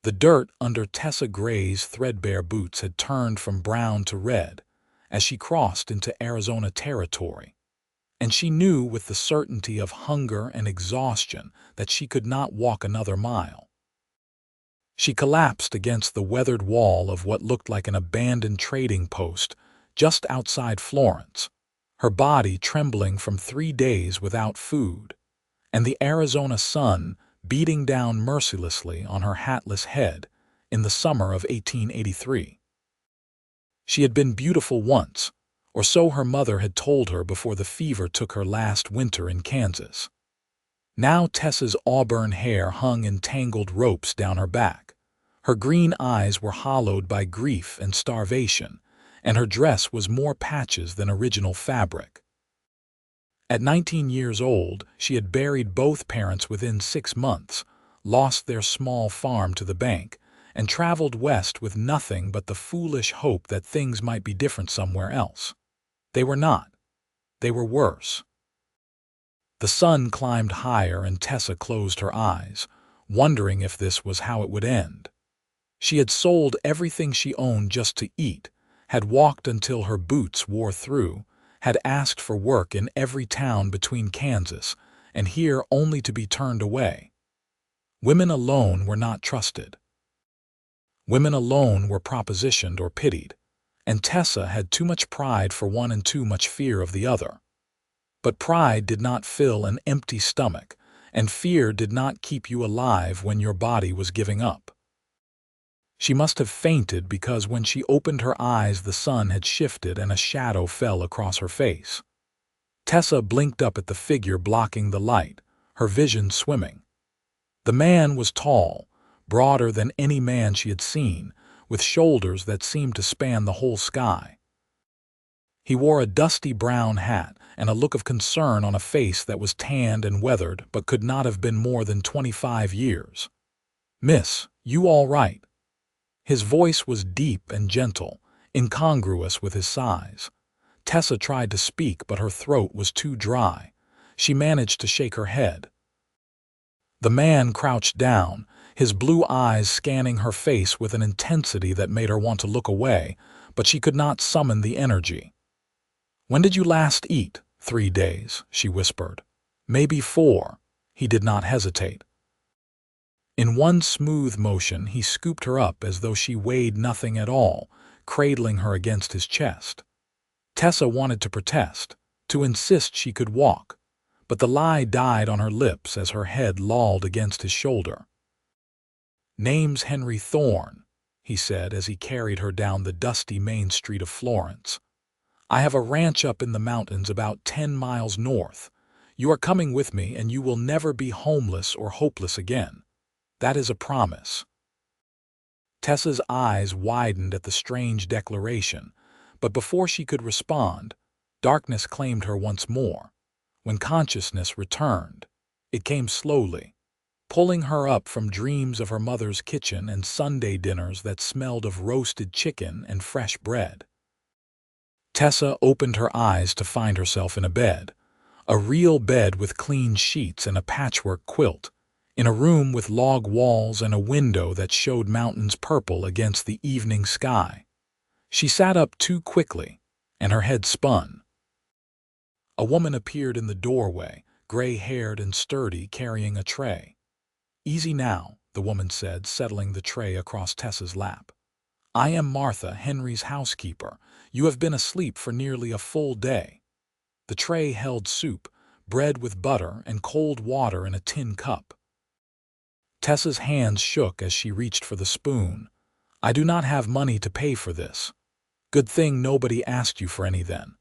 The dirt under Tessa Grey's threadbare boots had turned from brown to red as she crossed into Arizona territory, and she knew with the certainty of hunger and exhaustion that she could not walk another mile. She collapsed against the weathered wall of what looked like an abandoned trading post just outside Florence, her body trembling from 3 days without food, and the Arizona sun beating down mercilessly on her hatless head in the summer of 1883. She had been beautiful once, or so her mother had told her before the fever took her last winter in Kansas. Now Tessa's auburn hair hung in tangled ropes down her back. Her green eyes were hollowed by grief and starvation, and her dress was more patches than original fabric. At 19 years old, she had buried both parents within 6 months, lost their small farm to the bank, and traveled west with nothing but the foolish hope that things might be different somewhere else. They were not. They were worse. The sun climbed higher and Tessa closed her eyes, wondering if this was how it would end. She had sold everything she owned just to eat, had walked until her boots wore through, had asked for work in every town between Kansas and here only to be turned away. Women alone were not trusted. Women alone were propositioned or pitied, and Tessa had too much pride for one and too much fear of the other. But pride did not fill an empty stomach, and fear did not keep you alive when your body was giving up. She must have fainted because when she opened her eyes the sun had shifted and a shadow fell across her face. Tessa blinked up at the figure blocking the light, her vision swimming. The man was tall, broader than any man she had seen, with shoulders that seemed to span the whole sky. He wore a dusty brown hat and a look of concern on a face that was tanned and weathered but could not have been more than 25 years. "Miss, you all right?" His voice was deep and gentle, incongruous with his size. Tessa tried to speak, but her throat was too dry. She managed to shake her head. The man crouched down, his blue eyes scanning her face with an intensity that made her want to look away, but she could not summon the energy. "When did you last eat?" 3 days, she whispered. "Maybe 4. He did not hesitate. In one smooth motion, he scooped her up as though she weighed nothing at all, cradling her against his chest. Tessa wanted to protest, to insist she could walk, but the lie died on her lips as her head lolled against his shoulder. "Name's Henry Thorne," he said as he carried her down the dusty main street of Florence. "I have a ranch up in the mountains about 10 miles north. You are coming with me and you will never be homeless or hopeless again. That is a promise." Tessa's eyes widened at the strange declaration, but before she could respond, darkness claimed her once more. When consciousness returned, it came slowly, pulling her up from dreams of her mother's kitchen and Sunday dinners that smelled of roasted chicken and fresh bread. Tessa opened her eyes to find herself in a bed, a real bed with clean sheets and a patchwork quilt, in a room with log walls and a window that showed mountains purple against the evening sky. She sat up too quickly, and her head spun. A woman appeared in the doorway, gray-haired and sturdy, carrying a tray. "Easy now," the woman said, settling the tray across Tessa's lap. "I am Martha, Henry's housekeeper. You have been asleep for nearly a full day." The tray held soup, bread with butter, and cold water in a tin cup. Tessa's hands shook as she reached for the spoon. "I do not have money to pay for this." "Good thing nobody asked you for any then."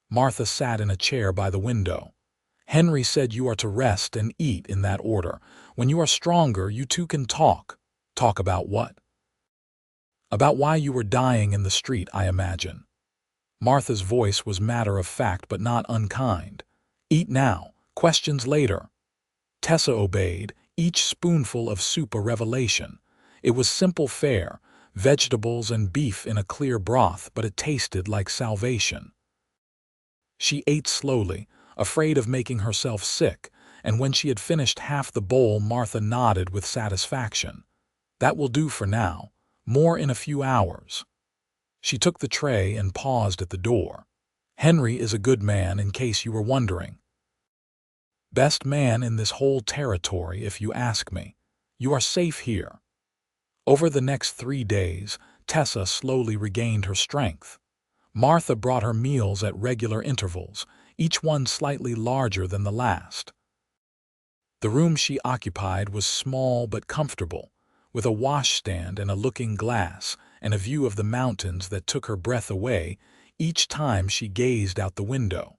Martha sat in a chair by the window. "Henry said you are to rest and eat in that order. When you are stronger, you two can talk." "Talk about what?" "About why you were dying in the street, I imagine." Martha's voice was matter-of-fact but not unkind. "Eat now, questions later." Tessa obeyed, each spoonful of soup a revelation. It was simple fare, vegetables and beef in a clear broth, but it tasted like salvation. She ate slowly, afraid of making herself sick, and when she had finished half the bowl, Martha nodded with satisfaction. That will do for now. More in a few hours. She took the tray and paused at the door. Henry is a good man, in case you were wondering. Best man in this whole territory, if you ask me. You are safe here. Over the next 3 days, Tessa slowly regained her strength. Martha brought her meals at regular intervals, each one slightly larger than the last. The room she occupied was small but comfortable, with a washstand and a looking glass and a view of the mountains that took her breath away each time she gazed out the window.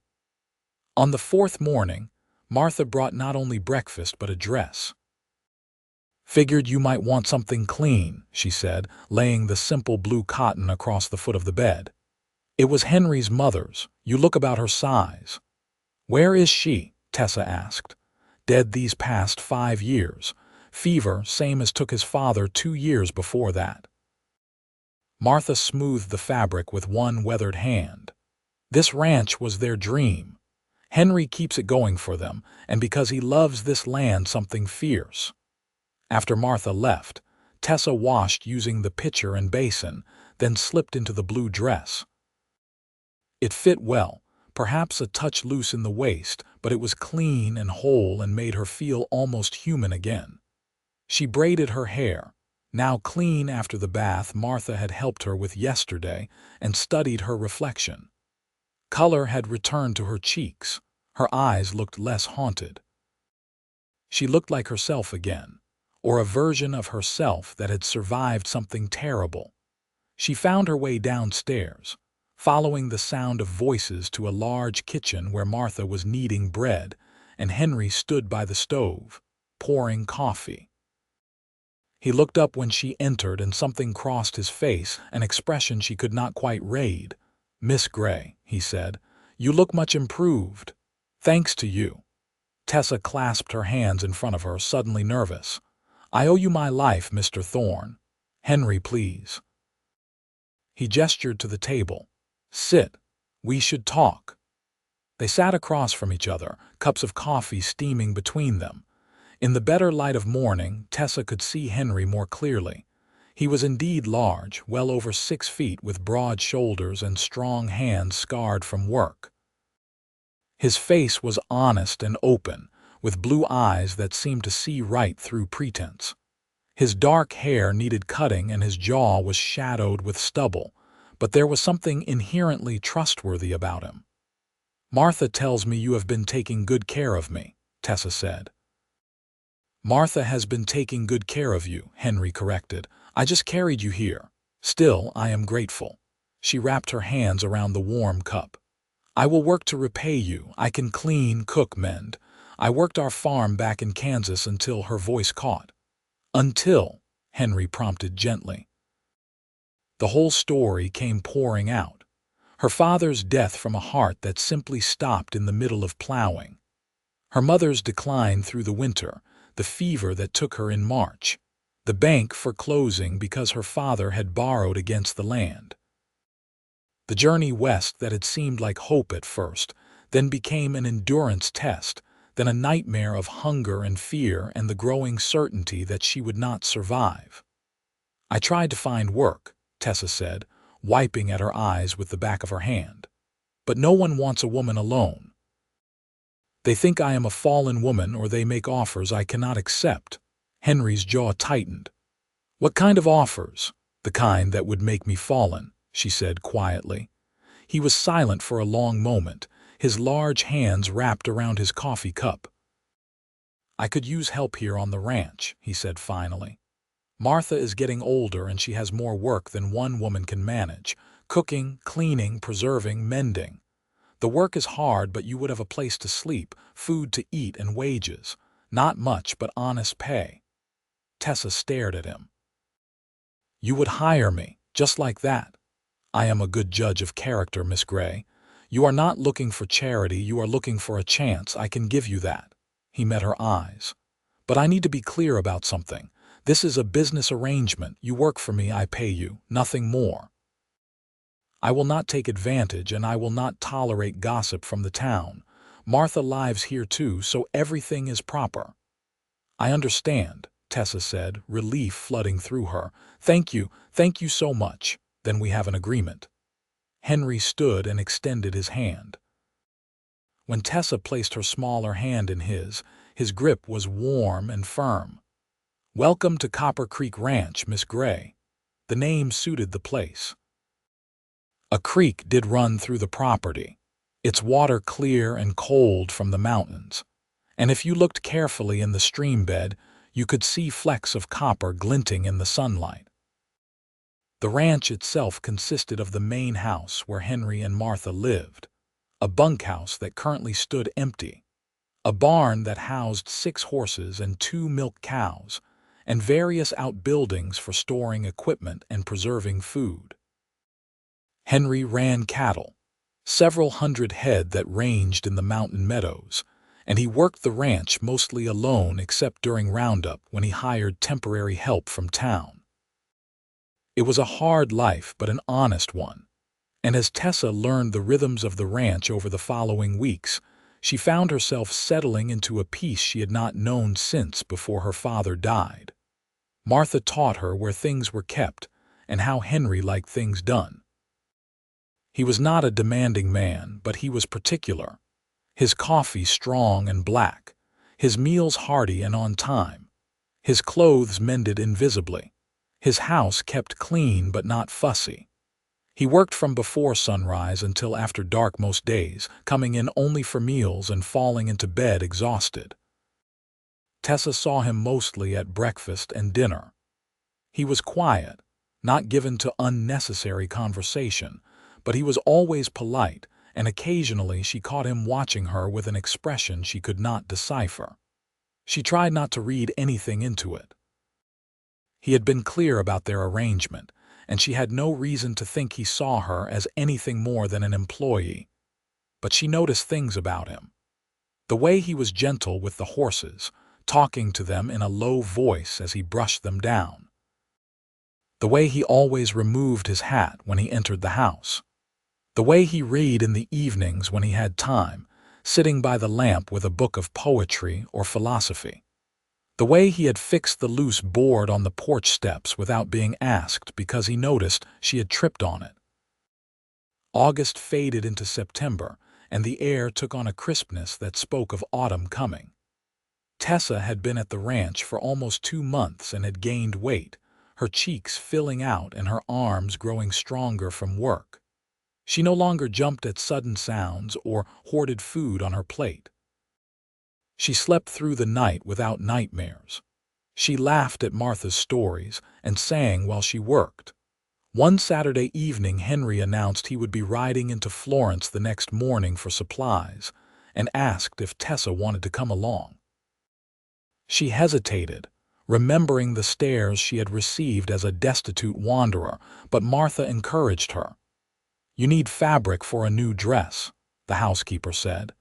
On the 4th morning, Martha brought not only breakfast but a dress. "Figured you might want something clean," she said, laying the simple blue cotton across the foot of the bed. "It was Henry's mother's. You look about her size." "Where is she?" Tessa asked. "Dead these past 5 years. Fever, same as took his father 2 years before that." Martha smoothed the fabric with one weathered hand. This ranch was their dream. Henry keeps it going for them, and because he loves this land something fierce. After Martha left, Tessa washed using the pitcher and basin, then slipped into the blue dress. It fit well, perhaps a touch loose in the waist, but it was clean and whole and made her feel almost human again. She braided her hair, now clean after the bath Martha had helped her with yesterday, and studied her reflection. Color had returned to her cheeks. Her eyes looked less haunted. She looked like herself again, or a version of herself that had survived something terrible. She found her way downstairs, following the sound of voices to a large kitchen where Martha was kneading bread and Henry stood by the stove, pouring coffee. He looked up when she entered and something crossed his face, an expression she could not quite read. "Miss Grey," he said, "you look much improved. Thanks to you." Tessa clasped her hands in front of her, suddenly nervous. "I owe you my life, Mr. Thorne. Henry, please." He gestured to the table. "Sit. We should talk." They sat across from each other, cups of coffee steaming between them. In the better light of morning, Tessa could see Henry more clearly. He was indeed large, well over 6 feet, with broad shoulders and strong hands scarred from work. His face was honest and open, with blue eyes that seemed to see right through pretense. His dark hair needed cutting and his jaw was shadowed with stubble, but there was something inherently trustworthy about him. "Martha tells me you have been taking good care of me," Tessa said. "Martha has been taking good care of you," Henry corrected. "I just carried you here. Still, I am grateful." She wrapped her hands around the warm cup. "I will work to repay you. I can clean, cook, mend. I worked our farm back in Kansas until," her voice caught. "Until," Henry prompted gently. The whole story came pouring out. Her father's death from a heart that simply stopped in the middle of plowing. Her mother's decline through the winter, the fever that took her in March. The bank foreclosing because her father had borrowed against the land. The journey west that had seemed like hope at first, then became an endurance test, then a nightmare of hunger and fear and the growing certainty that she would not survive. "I tried to find work," Tessa said, wiping at her eyes with the back of her hand. "But no one wants a woman alone. They think I am a fallen woman or they make offers I cannot accept." Henry's jaw tightened. "What kind of offers?" "The kind that would make me fallen," she said quietly. He was silent for a long moment, his large hands wrapped around his coffee cup. "I could use help here on the ranch," he said finally. "Martha is getting older and she has more work than one woman can manage. Cooking, cleaning, preserving, mending. The work is hard, but you would have a place to sleep, food to eat, and wages. Not much, but honest pay." Tessa stared at him. "You would hire me, just like that?" "I am a good judge of character, Miss Grey. You are not looking for charity, you are looking for a chance. I can give you that." He met her eyes. "But I need to be clear about something. This is a business arrangement. You work for me, I pay you, nothing more. I will not take advantage and I will not tolerate gossip from the town. Martha lives here too, so everything is proper." "I understand," Tessa said, relief flooding through her. Thank you so much. Then we have an agreement. Henry stood and extended his hand. When Tessa placed her smaller hand in his grip was warm and firm. Welcome to Copper Creek Ranch, Miss Grey. The name suited the place. A creek did run through the property, its water clear and cold from the mountains, and if you looked carefully in the stream bed, you could see flecks of copper glinting in the sunlight. The ranch itself consisted of the main house where Henry and Martha lived, a bunkhouse that currently stood empty, a barn that housed 6 horses and 2 milk cows, and various outbuildings for storing equipment and preserving food. Henry ran cattle, several hundred head that ranged in the mountain meadows, and he worked the ranch mostly alone except during roundup when he hired temporary help from town. It was a hard life but an honest one, and as Tessa learned the rhythms of the ranch over the following weeks, she found herself settling into a peace she had not known since before her father died. Martha taught her where things were kept and how Henry liked things done. He was not a demanding man, but he was particular. His coffee strong and black, his meals hearty and on time, his clothes mended invisibly, his house kept clean but not fussy. He worked from before sunrise until after dark most days, coming in only for meals and falling into bed exhausted. Tessa saw him mostly at breakfast and dinner. He was quiet, not given to unnecessary conversation, but he was always polite, and occasionally she caught him watching her with an expression she could not decipher. She tried not to read anything into it. He had been clear about their arrangement, and she had no reason to think he saw her as anything more than an employee. But she noticed things about him. The way he was gentle with the horses, talking to them in a low voice as he brushed them down. The way he always removed his hat when he entered the house. The way he read in the evenings when he had time, sitting by the lamp with a book of poetry or philosophy. The way he had fixed the loose board on the porch steps without being asked because he noticed she had tripped on it. August faded into September, and the air took on a crispness that spoke of autumn coming. Tessa had been at the ranch for almost 2 months and had gained weight, her cheeks filling out and her arms growing stronger from work. She no longer jumped at sudden sounds or hoarded food on her plate. She slept through the night without nightmares. She laughed at Martha's stories and sang while she worked. One Saturday evening, Henry announced he would be riding into Florence the next morning for supplies and asked if Tessa wanted to come along. She hesitated, remembering the stares she had received as a destitute wanderer, but Martha encouraged her. "You need fabric for a new dress," the housekeeper said,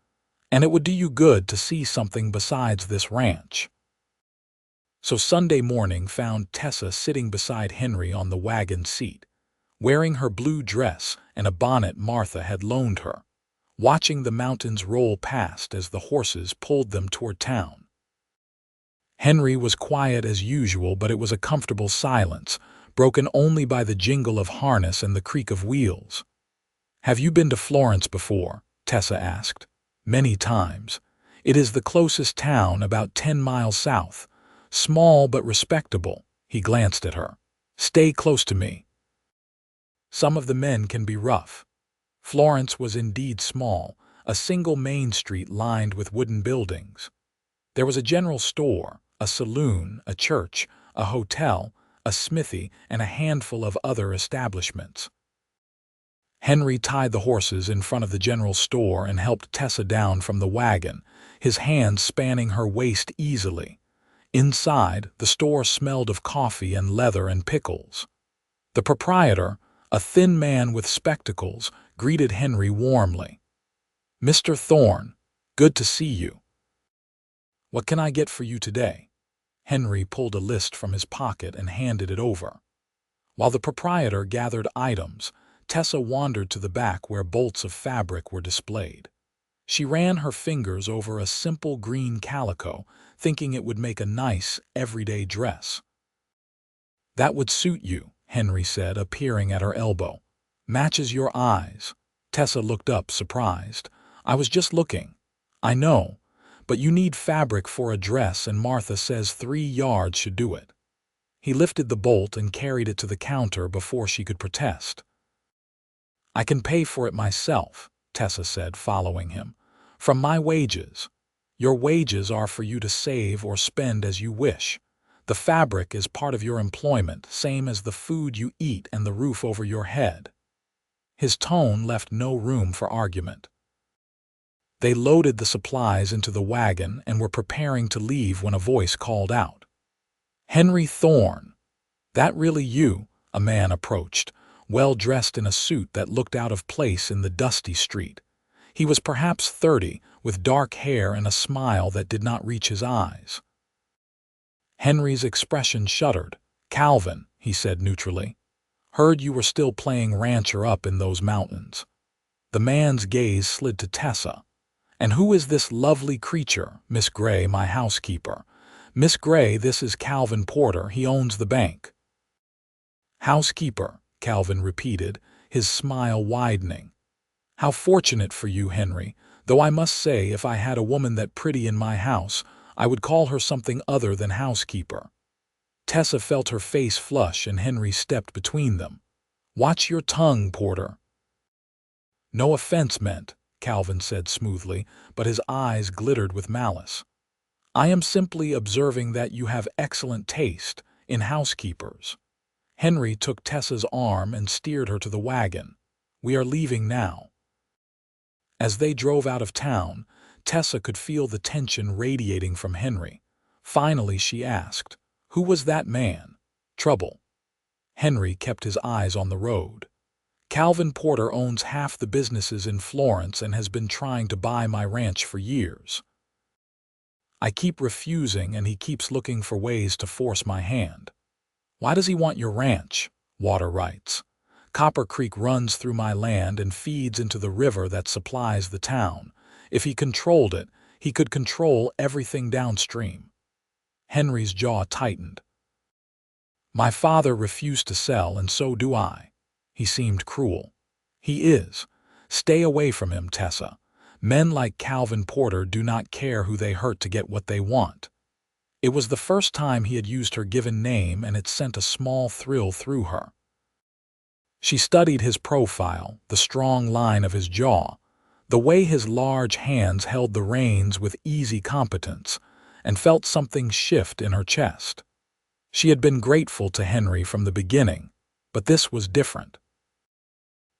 "and it would do you good to see something besides this ranch." So Sunday morning found Tessa sitting beside Henry on the wagon seat, wearing her blue dress and a bonnet Martha had loaned her, watching the mountains roll past as the horses pulled them toward town. Henry was quiet as usual, but it was a comfortable silence, broken only by the jingle of harness and the creak of wheels. "Have you been to Florence before?" Tessa asked. "Many times. It is the closest town, about 10 miles south. Small but respectable." He glanced at her. "Stay close to me. Some of the men can be rough." Florence was indeed small, a single main street lined with wooden buildings. There was a general store, a saloon, a church, a hotel, a smithy, and a handful of other establishments. Henry tied the horses in front of the general store and helped Tessa down from the wagon, his hands spanning her waist easily. Inside, the store smelled of coffee and leather and pickles. The proprietor, a thin man with spectacles, greeted Henry warmly. "Mr. Thorne, good to see you. What can I get for you today?" Henry pulled a list from his pocket and handed it over. While the proprietor gathered items, Tessa wandered to the back where bolts of fabric were displayed. She ran her fingers over a simple green calico, thinking it would make a nice, everyday dress. "That would suit you," Henry said, appearing at her elbow. "Matches your eyes." Tessa looked up, surprised. "I was just looking." "I know, but you need fabric for a dress and Martha says 3 yards should do it." He lifted the bolt and carried it to the counter before she could protest. "I can pay for it myself," Tessa said, following him. "From my wages." "Your wages are for you to save or spend as you wish. The fabric is part of your employment, same as the food you eat and the roof over your head." His tone left no room for argument. They loaded the supplies into the wagon and were preparing to leave when a voice called out. "Henry Thorne!" "That really you?" A man approached, well dressed in a suit that looked out of place in the dusty street. He was perhaps 30, with dark hair and a smile that did not reach his eyes. Henry's expression shuddered. "Calvin," he said neutrally. "Heard you were still playing rancher up in those mountains." The man's gaze slid to Tessa. "And who is this lovely creature?" "Miss Grey, my housekeeper." "Miss Grey, this is Calvin Porter. He owns the bank." "Housekeeper," Calvin repeated, his smile widening. "How fortunate for you, Henry, though I must say if I had a woman that pretty in my house, I would call her something other than housekeeper." Tessa felt her face flush and Henry stepped between them. "Watch your tongue, Porter." "No offense meant," Calvin said smoothly, but his eyes glittered with malice. "I am simply observing that you have excellent taste in housekeepers." Henry took Tessa's arm and steered her to the wagon. "We are leaving now." As they drove out of town, Tessa could feel the tension radiating from Henry. Finally she asked, "Who was that man?" "Trouble." Henry kept his eyes on the road. "Calvin Porter owns half the businesses in Florence and has been trying to buy my ranch for years. I keep refusing and he keeps looking for ways to force my hand." "Why does he want your ranch?" Water rights. "Copper Creek runs through my land and feeds into the river that supplies the town. If he controlled it, he could control everything downstream." Henry's jaw tightened. "My father refused to sell, and so do I." He seemed cruel. "He is. Stay away from him, Tessa. Men like Calvin Porter do not care who they hurt to get what they want." It was the first time he had used her given name, and it sent a small thrill through her. She studied his profile, the strong line of his jaw, the way his large hands held the reins with easy competence, and felt something shift in her chest. She had been grateful to Henry from the beginning, but this was different.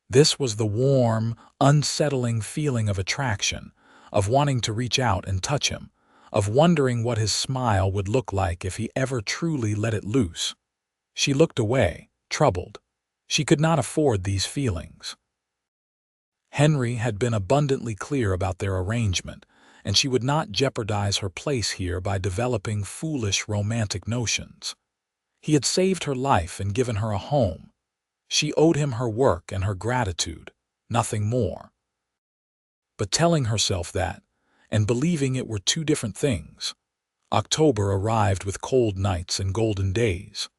This was the warm, unsettling feeling of attraction, of wanting to reach out and touch him, of wondering what his smile would look like if he ever truly let it loose. She looked away, troubled. She could not afford these feelings. Henry had been abundantly clear about their arrangement, and she would not jeopardize her place here by developing foolish romantic notions. He had saved her life and given her a home. She owed him her work and her gratitude, nothing more. But telling herself that, and believing it were two different things. October arrived with cold nights and golden days.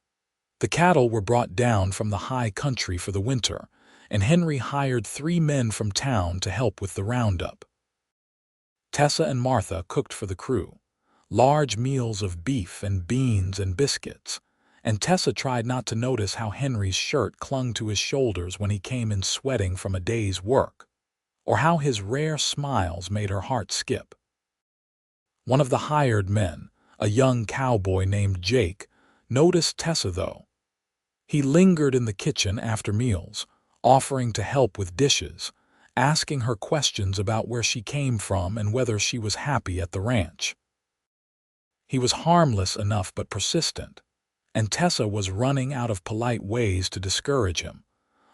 The cattle were brought down from the high country for the winter, and Henry hired 3 men from town to help with the roundup. Tessa and Martha cooked for the crew, large meals of beef and beans and biscuits, and Tessa tried not to notice how Henry's shirt clung to his shoulders when he came in sweating from a day's work, or how his rare smiles made her heart skip. One of the hired men, a young cowboy named Jake, noticed Tessa though. He lingered in the kitchen after meals, offering to help with dishes, asking her questions about where she came from and whether she was happy at the ranch. He was harmless enough but persistent, and Tessa was running out of polite ways to discourage him.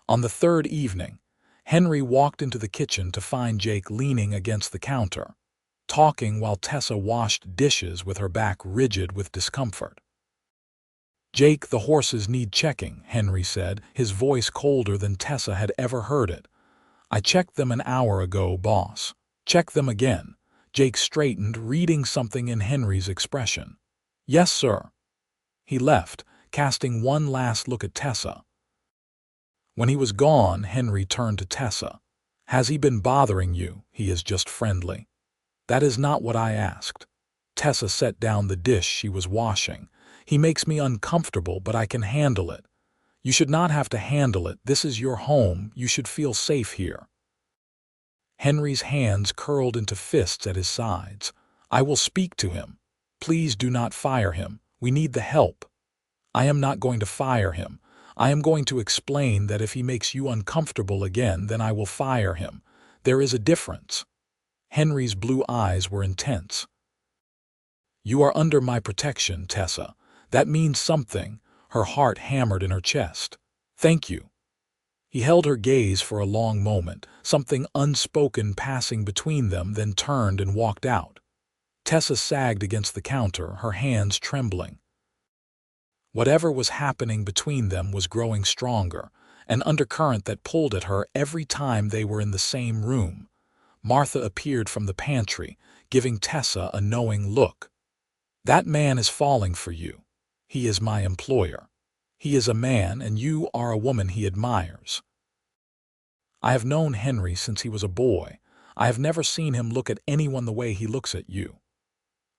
On the 3rd evening, Henry walked into the kitchen to find Jake leaning against the counter, talking while Tessa washed dishes with her back rigid with discomfort. "Jake, the horses need checking," Henry said, his voice colder than Tessa had ever heard it. "I checked them an hour ago, boss." Check them again. Jake straightened, reading something in Henry's expression. Yes, sir. He left, casting one last look at Tessa. When he was gone, Henry turned to Tessa. Has he been bothering you? He is just friendly. That is not what I asked. Tessa set down the dish she was washing. He makes me uncomfortable, but I can handle it. You should not have to handle it. This is your home. You should feel safe here. Henry's hands curled into fists at his sides. I will speak to him. Please do not fire him. We need the help. I am not going to fire him. I am going to explain that if he makes you uncomfortable again, then I will fire him. There is a difference. Henry's blue eyes were intense. You are under my protection, Tessa. That means something. Her heart hammered in her chest. Thank you. He held her gaze for a long moment, something unspoken passing between them, then turned and walked out. Tessa sagged against the counter, her hands trembling. Whatever was happening between them was growing stronger, an undercurrent that pulled at her every time they were in the same room. Martha appeared from the pantry, giving Tessa a knowing look. That man is falling for you. He is my employer. He is a man, and you are a woman he admires. I have known Henry since he was a boy. I have never seen him look at anyone the way he looks at you.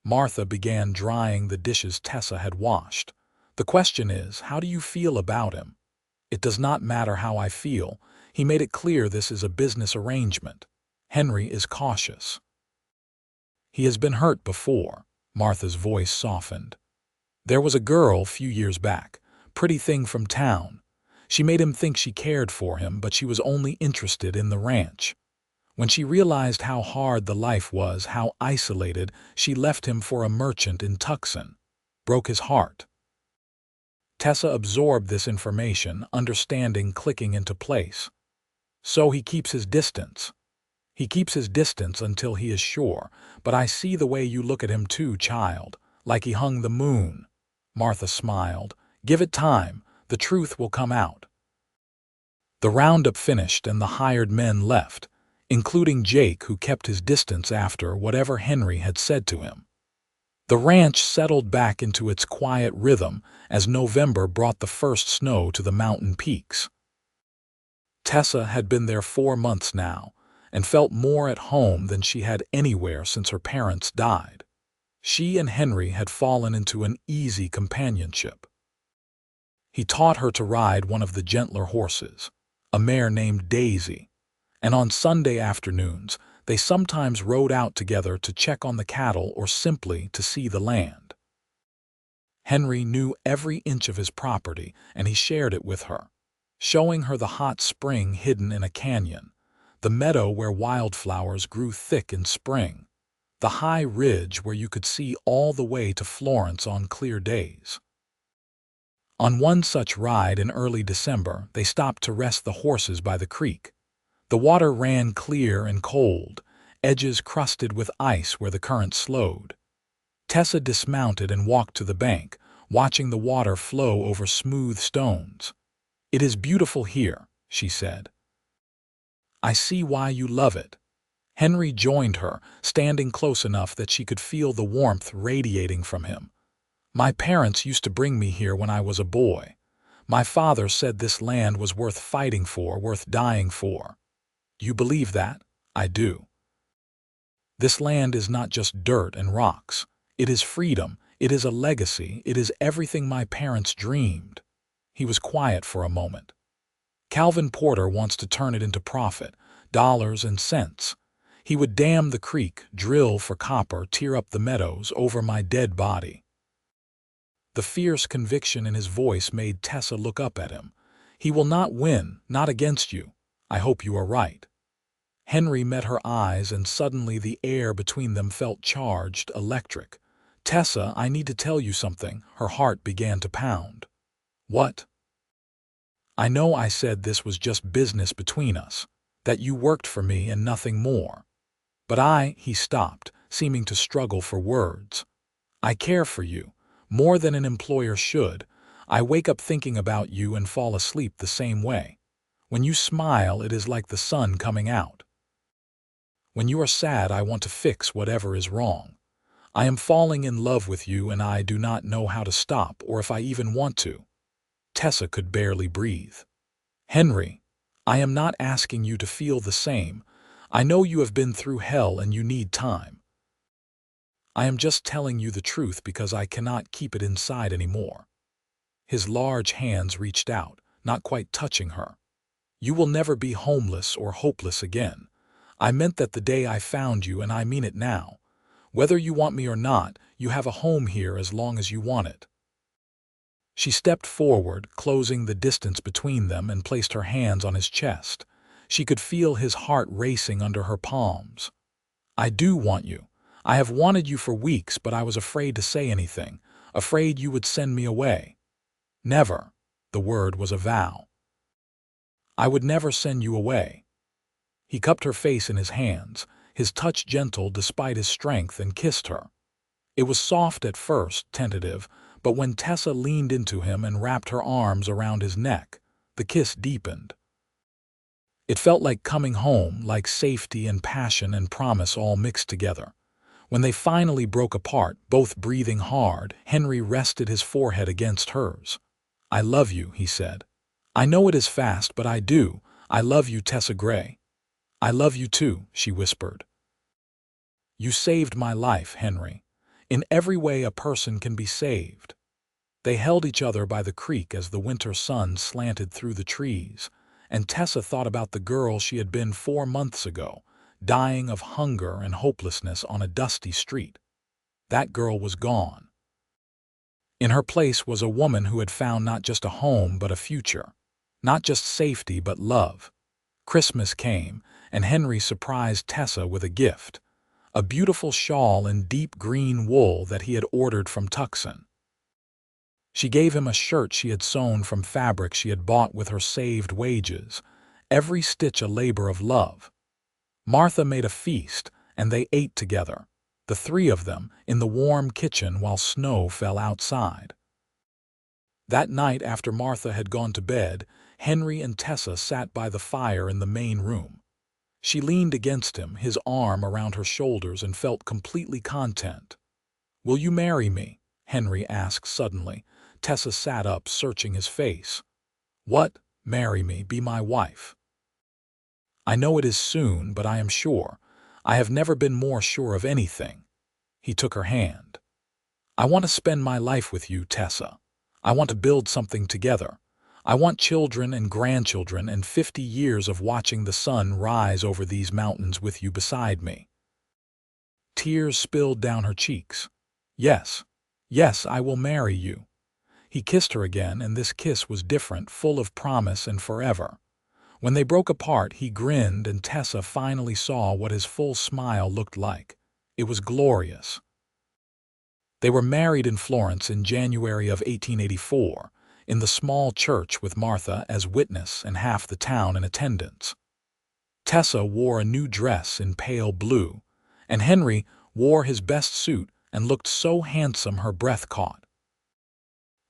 Martha began drying the dishes Tessa had washed. The question is, how do you feel about him? It does not matter how I feel. He made it clear this is a business arrangement. Henry is cautious. He has been hurt before. Martha's voice softened. There was a girl few years back, pretty thing from town. She made him think she cared for him, but she was only interested in the ranch. When she realized how hard the life was, how isolated, she left him for a merchant in Tucson. Broke his heart. Tessa absorbed this information, understanding clicking into place. So he keeps his distance. He keeps his distance until he is sure, but I see the way you look at him too, child, like he hung the moon. Martha smiled. Give it time. The truth will come out. The roundup finished and the hired men left, including Jake, who kept his distance after whatever Henry had said to him. The ranch settled back into its quiet rhythm as November brought the first snow to the mountain peaks. Tessa had been there 4 months now and felt more at home than she had anywhere since her parents died. She and Henry had fallen into an easy companionship. He taught her to ride one of the gentler horses, a mare named Daisy, and on Sunday afternoons they sometimes rode out together to check on the cattle or simply to see the land. Henry knew every inch of his property, and he shared it with her, showing her the hot spring hidden in a canyon, the meadow where wildflowers grew thick in spring, the high ridge where you could see all the way to Florence on clear days. On one such ride in early December, they stopped to rest the horses by the creek. The water ran clear and cold, edges crusted with ice where the current slowed. Tessa dismounted and walked to the bank, watching the water flow over smooth stones. It is beautiful here, she said. I see why you love it. Henry joined her, standing close enough that she could feel the warmth radiating from him. My parents used to bring me here when I was a boy. My father said this land was worth fighting for, worth dying for. You believe that? I do. This land is not just dirt and rocks. It is freedom. It is a legacy. It is everything my parents dreamed. He was quiet for a moment. Calvin Porter wants to turn it into profit, dollars and cents. He would dam the creek, drill for copper, tear up the meadows over my dead body. The fierce conviction in his voice made Tessa look up at him. He will not win, not against you. I hope you are right. Henry met her eyes, and suddenly the air between them felt charged, electric. Tessa, I need to tell you something. Her heart began to pound. What? I know I said this was just business between us, that you worked for me and nothing more. But he stopped, seeming to struggle for words. I care for you, more than an employer should. I wake up thinking about you and fall asleep the same way. When you smile, it is like the sun coming out. When you are sad, I want to fix whatever is wrong. I am falling in love with you and I do not know how to stop or if I even want to." Tessa could barely breathe. "Henry, I am not asking you to feel the same. I know you have been through hell and you need time. I am just telling you the truth because I cannot keep it inside anymore." His large hands reached out, not quite touching her. "You will never be homeless or hopeless again. I meant that the day I found you, and I mean it now. Whether you want me or not, you have a home here as long as you want it." She stepped forward, closing the distance between them, and placed her hands on his chest. She could feel his heart racing under her palms. "I do want you. I have wanted you for weeks, but I was afraid to say anything, afraid you would send me away." "Never." The word was a vow. "I would never send you away." He cupped her face in his hands, his touch gentle despite his strength, and kissed her. It was soft at first, tentative, but when Tessa leaned into him and wrapped her arms around his neck, the kiss deepened. It felt like coming home, like safety and passion and promise all mixed together. When they finally broke apart, both breathing hard, Henry rested his forehead against hers. "I love you," he said. "I know it is fast, but I do. I love you, Tessa Grey." "I love you too," she whispered. "You saved my life, Henry. In every way a person can be saved." They held each other by the creek as the winter sun slanted through the trees, and Tessa thought about the girl she had been 4 months ago, dying of hunger and hopelessness on a dusty street. That girl was gone. In her place was a woman who had found not just a home but a future, not just safety but love. Christmas came, and Henry surprised Tessa with a gift, a beautiful shawl in deep green wool that he had ordered from Tucson. She gave him a shirt she had sewn from fabric she had bought with her saved wages, every stitch a labor of love. Martha made a feast, and they ate together, the three of them, in the warm kitchen while snow fell outside. That night, after Martha had gone to bed, Henry and Tessa sat by the fire in the main room. She leaned against him, his arm around her shoulders, and felt completely content. "Will you marry me?" Henry asked suddenly. Tessa sat up, searching his face. "What? Marry me, be my wife?" "I know it is soon, but I am sure. I have never been more sure of anything." He took her hand. "I want to spend my life with you, Tessa. I want to build something together. I want children and grandchildren and 50 years of watching the sun rise over these mountains with you beside me." Tears spilled down her cheeks. "Yes, yes, I will marry you." He kissed her again, and this kiss was different, full of promise and forever. When they broke apart, he grinned, and Tessa finally saw what his full smile looked like. It was glorious. They were married in Florence in January of 1884, in the small church with Martha as witness and half the town in attendance. Tessa wore a new dress in pale blue, and Henry wore his best suit and looked so handsome her breath caught.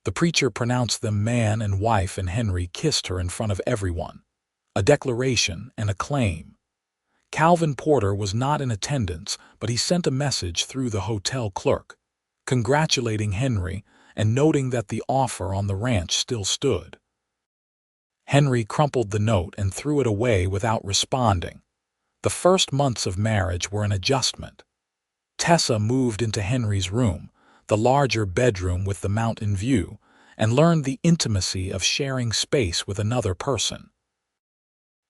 The preacher pronounced them man and wife, and Henry kissed her in front of everyone. A declaration and a claim. Calvin Porter was not in attendance, but he sent a message through the hotel clerk, congratulating Henry and noting that the offer on the ranch still stood. Henry crumpled the note and threw it away without responding. The first months of marriage were an adjustment. Tessa moved into Henry's room, the larger bedroom with the mountain view, and learned the intimacy of sharing space with another person.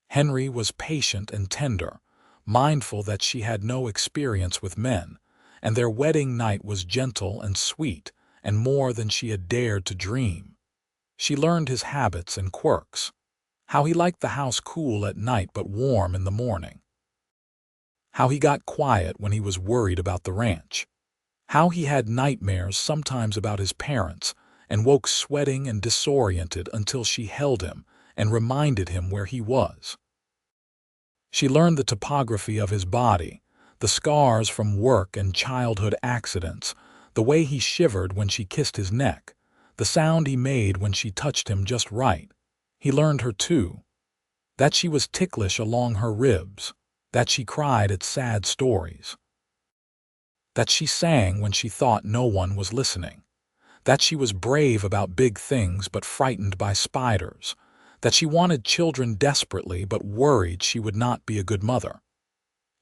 Henry was patient and tender, mindful that she had no experience with men, and their wedding night was gentle and sweet, and more than she had dared to dream. She learned his habits and quirks, how he liked the house cool at night but warm in the morning, how he got quiet when he was worried about the ranch, how he had nightmares sometimes about his parents and woke sweating and disoriented until she held him and reminded him where he was. She learned the topography of his body, the scars from work and childhood accidents, the way he shivered when she kissed his neck, the sound he made when she touched him just right. He learned her too, that she was ticklish along her ribs, that she cried at sad stories, that she sang when she thought no one was listening, that she was brave about big things but frightened by spiders, that she wanted children desperately but worried she would not be a good mother.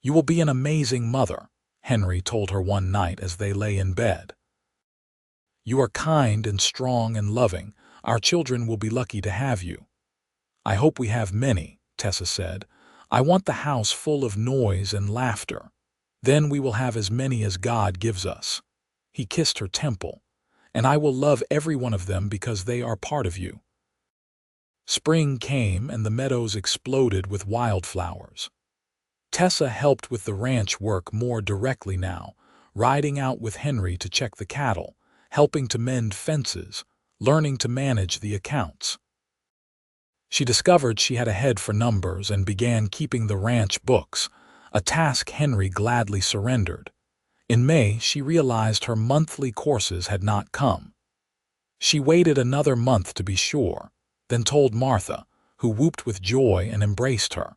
"You will be an amazing mother," Henry told her one night as they lay in bed. "You are kind and strong and loving. Our children will be lucky to have you." "I hope we have many," Tessa said. "I want the house full of noise and laughter. Then we will have as many as God gives us." He kissed her temple. "And I will love every one of them because they are part of you." Spring came and the meadows exploded with wildflowers. Tessa helped with the ranch work more directly now, riding out with Henry to check the cattle, helping to mend fences, learning to manage the accounts. She discovered she had a head for numbers and began keeping the ranch books, a task Henry gladly surrendered. In May, she realized her monthly courses had not come. She waited another month to be sure, then told Martha, who whooped with joy and embraced her.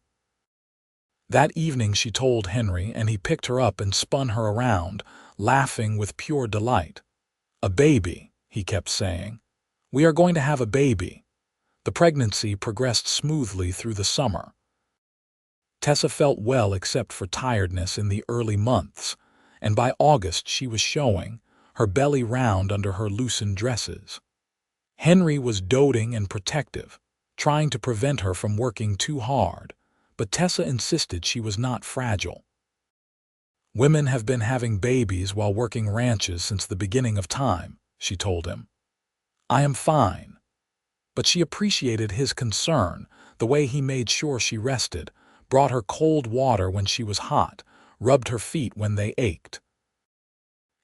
That evening she told Henry, and he picked her up and spun her around, laughing with pure delight. "A baby," he kept saying. "We are going to have a baby." The pregnancy progressed smoothly through the summer. Tessa felt well except for tiredness in the early months, and by August she was showing, her belly round under her loosened dresses. Henry was doting and protective, trying to prevent her from working too hard, but Tessa insisted she was not fragile. "Women have been having babies while working ranches since the beginning of time," she told him. "I am fine." But she appreciated his concern, the way he made sure she rested, brought her cold water when she was hot, rubbed her feet when they ached.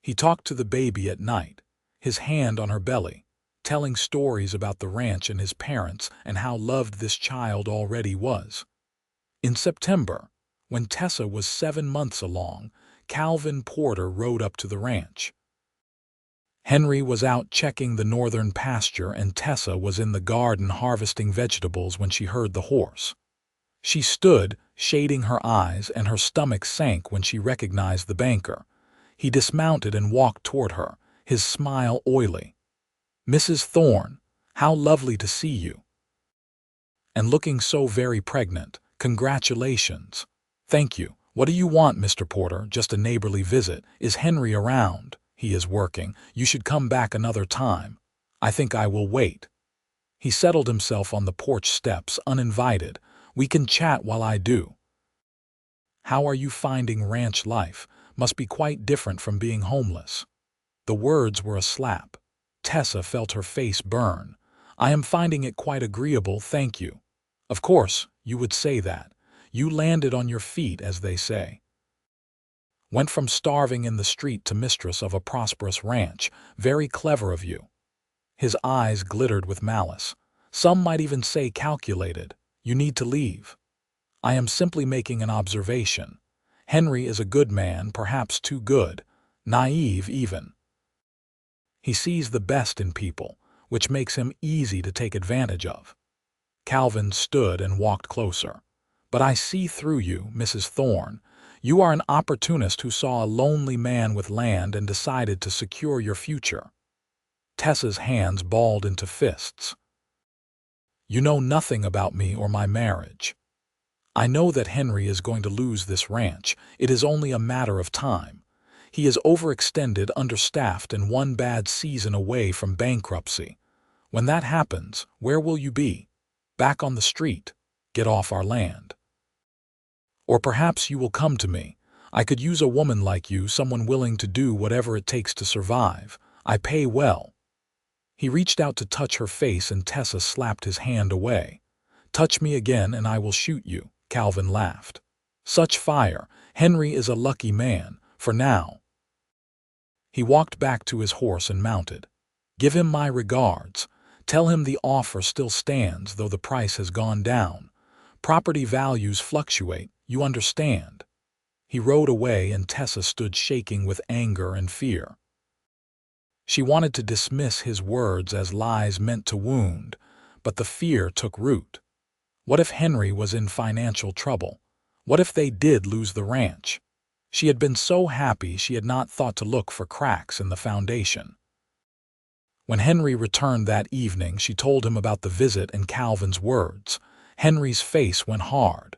He talked to the baby at night, his hand on her belly, telling stories about the ranch and his parents and how loved this child already was. In September, when Tessa was 7 months along, Calvin Porter rode up to the ranch. Henry was out checking the northern pasture and Tessa was in the garden harvesting vegetables when she heard the horse. She stood, shading her eyes, and her stomach sank when she recognized the banker. He dismounted and walked toward her, his smile oily. "Mrs. Thorne, how lovely to see you. And looking so very pregnant. Congratulations." "Thank you. What do you want, Mr. Porter? Just a neighborly visit. Is Henry around?" "He is working. You should come back another time." "I think I will wait." He settled himself on the porch steps, uninvited. "We can chat while I do." "How are you finding ranch life? Must be quite different from being homeless." The words were a slap. Tessa felt her face burn. "I am finding it quite agreeable, thank you." "Of course, you would say that. You landed on your feet, as they say." "Went from starving in the street to mistress of a prosperous ranch. Very clever of you." His eyes glittered with malice. "Some might even say calculated. You need to leave." "I am simply making an observation. Henry is a good man, perhaps too good. Naive, even. He sees the best in people, which makes him easy to take advantage of." Calvin stood and walked closer. "But I see through you, Mrs. Thorne. You are an opportunist who saw a lonely man with land and decided to secure your future." Tessa's hands balled into fists. "You know nothing about me or my marriage. I know that Henry is going to lose this ranch. It is only a matter of time. He is overextended, understaffed, and one bad season away from bankruptcy. When that happens, where will you be? Back on the street. Get off our land. Or perhaps you will come to me. I could use a woman like you, someone willing to do whatever it takes to survive. I pay well." He reached out to touch her face and Tessa slapped his hand away. "Touch me again and I will shoot you," Calvin laughed. "Such fire. Henry is a lucky man, for now." He walked back to his horse and mounted. "Give him my regards. Tell him the offer still stands, though the price has gone down. Property values fluctuate, you understand." He rode away and Tessa stood shaking with anger and fear. She wanted to dismiss his words as lies meant to wound, but the fear took root. What if Henry was in financial trouble? What if they did lose the ranch? She had been so happy she had not thought to look for cracks in the foundation. When Henry returned that evening, she told him about the visit and Calvin's words. Henry's face went hard.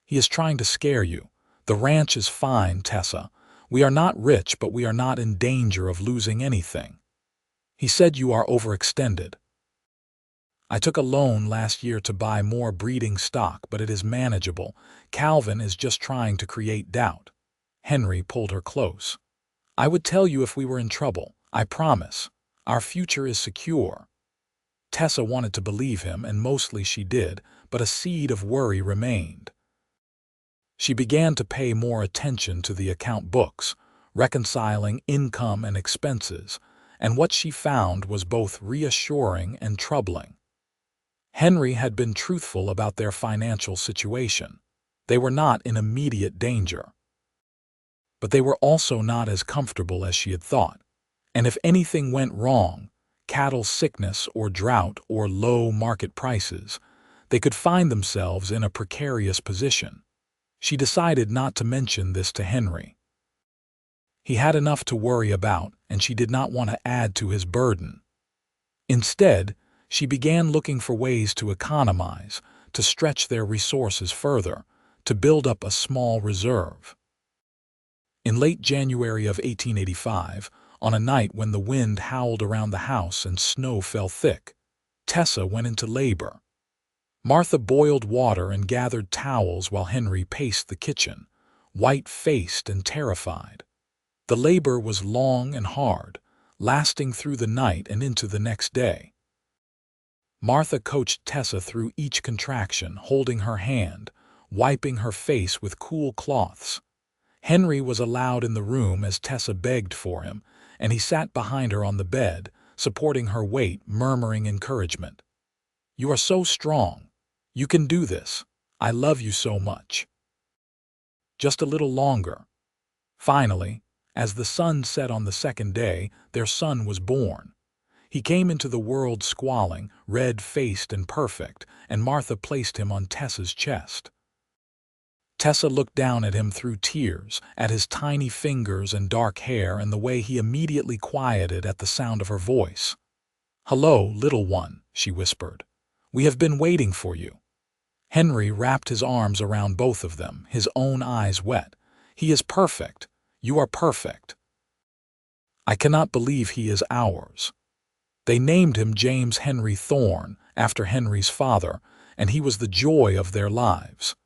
"He is trying to scare you. The ranch is fine, Tessa. We are not rich, but we are not in danger of losing anything. He said you are overextended. I took a loan last year to buy more breeding stock, but it is manageable. Calvin is just trying to create doubt." Henry pulled her close. "I would tell you if we were in trouble. I promise. Our future is secure." Tessa wanted to believe him, and mostly she did, but a seed of worry remained. She began to pay more attention to the account books, reconciling income and expenses, and what she found was both reassuring and troubling. Henry had been truthful about their financial situation. They were not in immediate danger. But they were also not as comfortable as she had thought. And if anything went wrong, cattle sickness or drought or low market prices, they could find themselves in a precarious position. She decided not to mention this to Henry. He had enough to worry about, and she did not want to add to his burden. Instead, she began looking for ways to economize, to stretch their resources further, to build up a small reserve. In late January of 1885, on a night when the wind howled around the house and snow fell thick, Tessa went into labor. Martha boiled water and gathered towels while Henry paced the kitchen, white-faced and terrified. The labor was long and hard, lasting through the night and into the next day. Martha coached Tessa through each contraction, holding her hand, wiping her face with cool cloths. Henry was allowed in the room as Tessa begged for him, and he sat behind her on the bed, supporting her weight, murmuring encouragement. "You are so strong. You can do this. I love you so much." Just a little longer. Finally, as the sun set on the second day, their son was born. He came into the world squalling, red-faced and perfect, and Martha placed him on Tessa's chest. Tessa looked down at him through tears, at his tiny fingers and dark hair, and the way he immediately quieted at the sound of her voice. "Hello, little one," she whispered. "We have been waiting for you." Henry wrapped his arms around both of them, his own eyes wet. "He is perfect. You are perfect. I cannot believe he is ours." They named him James Henry Thorne, after Henry's father, and he was the joy of their lives.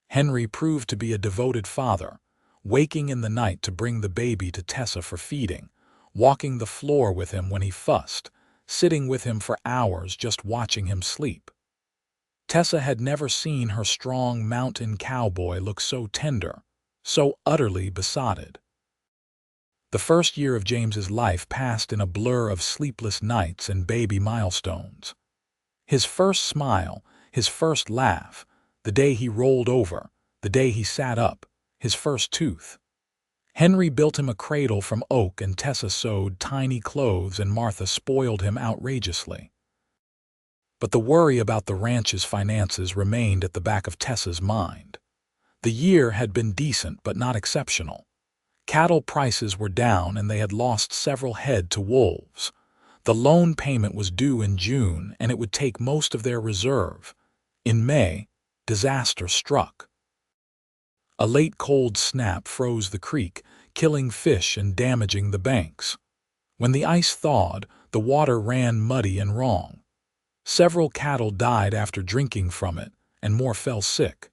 Henry proved to be a devoted father, waking in the night to bring the baby to Tessa for feeding, walking the floor with him when he fussed, sitting with him for hours just watching him sleep. Tessa had never seen her strong mountain cowboy look so tender, so utterly besotted. The first year of James's life passed in a blur of sleepless nights and baby milestones. His first smile, his first laugh, the day he rolled over, the day he sat up, his first tooth. Henry built him a cradle from oak, and Tessa sewed tiny clothes, and Martha spoiled him outrageously. But the worry about the ranch's finances remained at the back of Tessa's mind. The year had been decent but not exceptional. Cattle prices were down, and they had lost several head to wolves. The loan payment was due in June, and it would take most of their reserve. In May, disaster struck. A late cold snap froze the creek, killing fish and damaging the banks. When the ice thawed, the water ran muddy and wrong. Several cattle died after drinking from it, and more fell sick.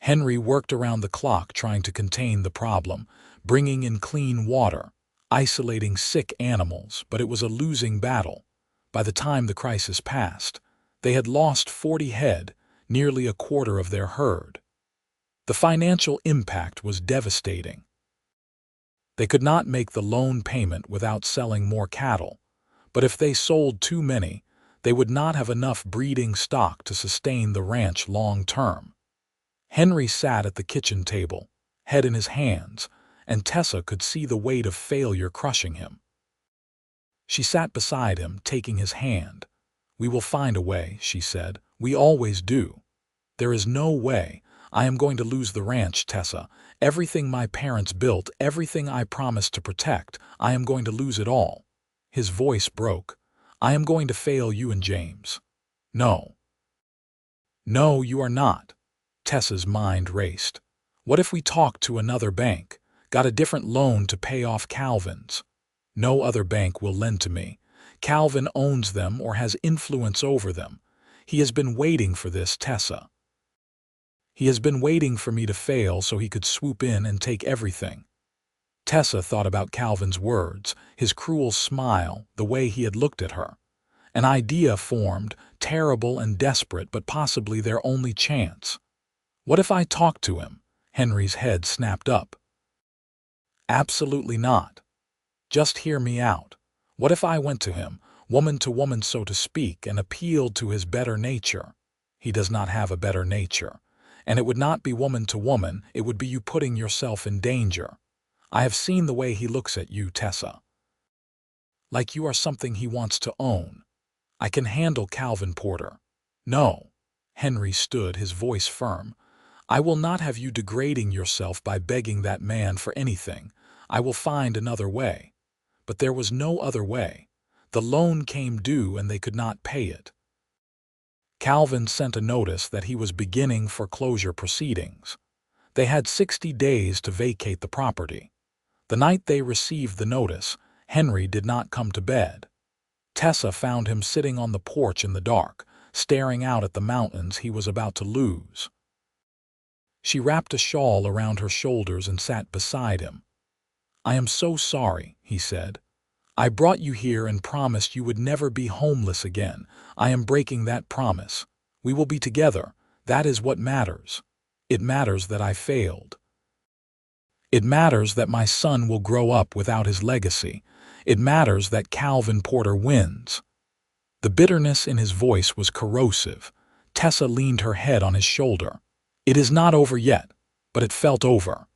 Henry worked around the clock trying to contain the problem, bringing in clean water, isolating sick animals, but it was a losing battle. By the time the crisis passed, they had lost 40 head, nearly a quarter of their herd. The financial impact was devastating. They could not make the loan payment without selling more cattle, but if they sold too many, they would not have enough breeding stock to sustain the ranch long term. Henry sat at the kitchen table, head in his hands, and Tessa could see the weight of failure crushing him. She sat beside him, taking his hand. "We will find a way," she said. "We always do. There is no way. I am going to lose the ranch, Tessa. Everything my parents built, everything I promised to protect, I am going to lose it all." His voice broke. "I am going to fail you and James." "No. No, you are not." Tessa's mind raced. "What if we talked to another bank, got a different loan to pay off Calvin's?" "No other bank will lend to me. Calvin owns them or has influence over them. He has been waiting for this, Tessa. He has been waiting for me to fail so he could swoop in and take everything." Tessa thought about Calvin's words, his cruel smile, the way he had looked at her. An idea formed, terrible and desperate, but possibly their only chance. "What if I talked to him?" Henry's head snapped up. "Absolutely not. Just hear me out. What if I went to him, woman to woman so to speak, and appealed to his better nature?" "He does not have a better nature. And it would not be woman to woman, it would be you putting yourself in danger. I have seen the way he looks at you, Tessa. Like you are something he wants to own. I can handle Calvin Porter." "No." Henry stood, his voice firm. "I will not have you degrading yourself by begging that man for anything. I will find another way." But there was no other way. The loan came due and they could not pay it. Calvin sent a notice that he was beginning foreclosure proceedings. They had 60 days to vacate the property. The night they received the notice, Henry did not come to bed. Tessa found him sitting on the porch in the dark, staring out at the mountains he was about to lose. She wrapped a shawl around her shoulders and sat beside him. "I am so sorry," he said. "I brought you here and promised you would never be homeless again. I am breaking that promise. We will be together. That is what matters. It matters that I failed. It matters that my son will grow up without his legacy. It matters that Calvin Porter wins." The bitterness in his voice was corrosive. Tessa leaned her head on his shoulder. "It is not over yet," but it felt over.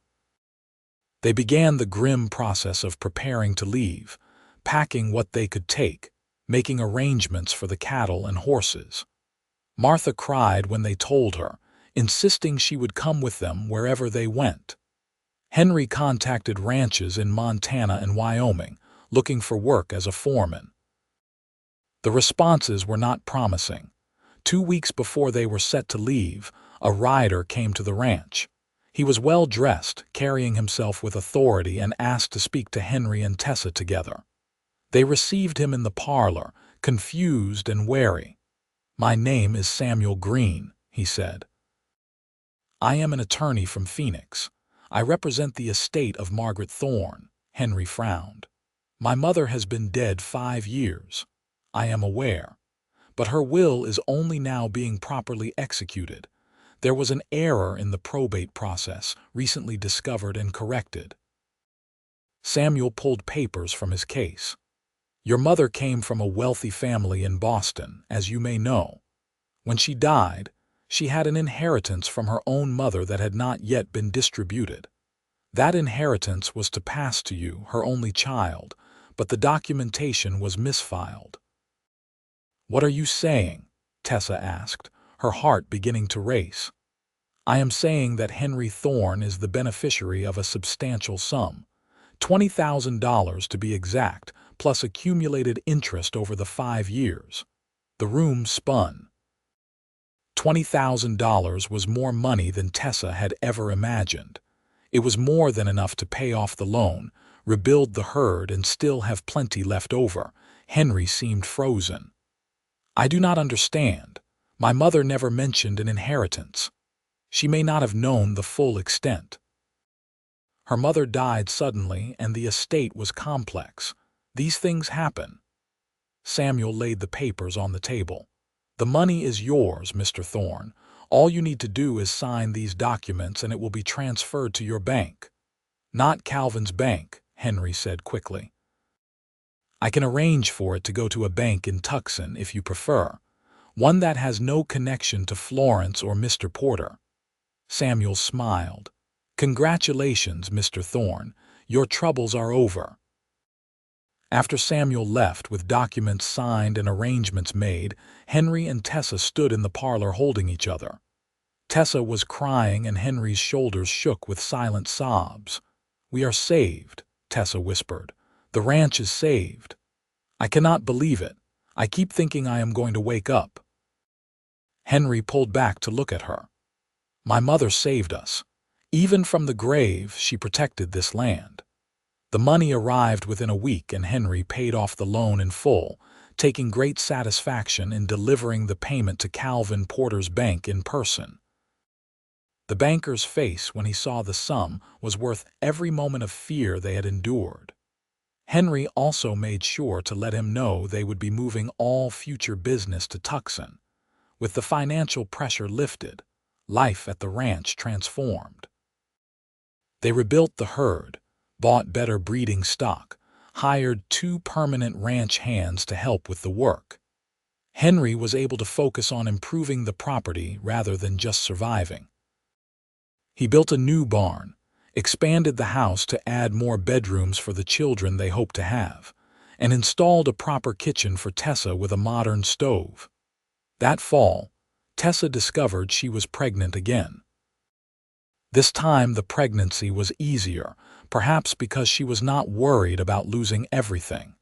They began the grim process of preparing to leave, packing what they could take, making arrangements for the cattle and horses. Martha cried when they told her, insisting she would come with them wherever they went. Henry contacted ranches in Montana and Wyoming, looking for work as a foreman. The responses were not promising. 2 weeks before they were set to leave, a rider came to the ranch. He was well dressed, carrying himself with authority, and asked to speak to Henry and Tessa together. They received him in the parlor, confused and wary. "My name is Samuel Green," he said. "I am an attorney from Phoenix. I represent the estate of Margaret Thorne." Henry frowned. "My mother has been dead 5 years. I am aware. But her will is only now being properly executed. There was an error in the probate process, recently discovered and corrected." Samuel pulled papers from his case. "Your mother came from a wealthy family in Boston, as you may know. When she died, she had an inheritance from her own mother that had not yet been distributed. That inheritance was to pass to you, her only child, but the documentation was misfiled." "What are you saying?" Tessa asked, her heart beginning to race. "I am saying that Henry Thorne is the beneficiary of a substantial sum, $20,000 to be exact, plus accumulated interest over the 5 years. The room spun. $20,000 was more money than Tessa had ever imagined. It was more than enough to pay off the loan, rebuild the herd, and still have plenty left over. Henry seemed frozen. "I do not understand. My mother never mentioned an inheritance. She may not have known the full extent. Her mother died suddenly, and the estate was complex. These things happen." Samuel laid the papers on the table. "The money is yours, Mr. Thorne. All you need to do is sign these documents and it will be transferred to your bank." "Not Calvin's bank," Henry said quickly. "I can arrange for it to go to a bank in Tucson if you prefer. One that has no connection to Florence or Mr. Porter." Samuel smiled. "Congratulations, Mr. Thorne. Your troubles are over." After Samuel left with documents signed and arrangements made, Henry and Tessa stood in the parlor holding each other. Tessa was crying and Henry's shoulders shook with silent sobs. "We are saved," Tessa whispered. "The ranch is saved. I cannot believe it. I keep thinking I am going to wake up." Henry pulled back to look at her. "My mother saved us. Even from the grave, she protected this land." The money arrived within a week and Henry paid off the loan in full, taking great satisfaction in delivering the payment to Calvin Porter's bank in person. The banker's face when he saw the sum was worth every moment of fear they had endured. Henry also made sure to let him know they would be moving all future business to Tucson. With the financial pressure lifted, life at the ranch transformed. They rebuilt the herd, bought better breeding stock, hired 2 permanent ranch hands to help with the work. Henry was able to focus on improving the property rather than just surviving. He built a new barn, expanded the house to add more bedrooms for the children they hoped to have, and installed a proper kitchen for Tessa with a modern stove. That fall, Tessa discovered she was pregnant again. This time the pregnancy was easier, perhaps because she was not worried about losing everything.